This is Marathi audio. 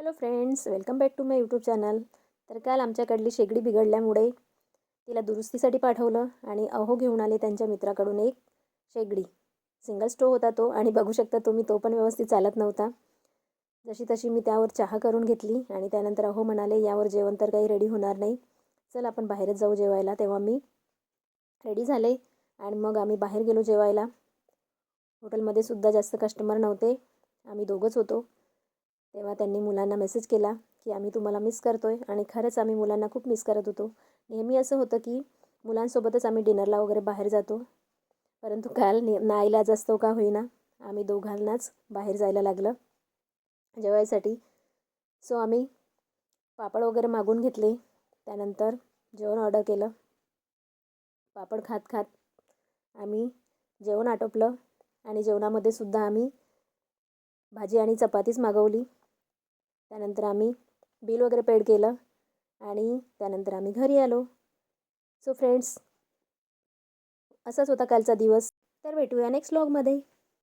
Hello friends, welcome back to my YouTube channel. तर काल आमच्याकडली शेगडी बिघडल्यामुळे तिला दुरुस्तीसाठी पाठवलं आणि अहो घेऊन आले त्यांच्या मित्राकडून एक शेगडी. सिंगल स्टोव होता तो आणि बघू शकता तुम्ही तो पण व्यवस्थित चालत नव्हता. जशी तशी मी त्यावर चहा करून घेतली आणि त्यानंतर अहो म्हणाले यावर जेवण तर काही रेडी होणार नाही, चल आपण बाहेरच जाऊ जेवायला. तेव्हा मी रेडी झाले आणि मग आम्ही बाहेर गेलो जेवायला. हॉटेलमध्ये सुद्धा जास्त कस्टमर नव्हते, आम्ही दोघंच होतो. तेव्हा त्यांनी मुलांना मेसेज केला की आम्ही तुम्हाला मिस करतोय आणि खरंच आम्ही मुलांना खूप मिस करत होतो. नेहमी असं होतं की मुलांसोबतच आम्ही डिनरला वगैरे बाहेर जातो, परंतु काल नाईलाज असतो का होईना आम्ही दोघांनाच बाहेर जायला लागलं जेवायसाठी. सो आम्ही पापड वगैरे मागून घेतले, त्यानंतर जेवण ऑर्डर केलं. पापड खात खात आम्ही जेवण आटोपलं आणि जेवणामध्ये सुद्धा आम्ही भाजी आणि चपातीच मागवली. त्यानंतर आम्ही बिल वगैरे पेड केलं आणि त्यानंतर आम्ही घरी आलो. सो फ्रेंड्स, असाच होता कालचा दिवस. तर भेटूया नेक्स्ट व्लॉगमध्ये.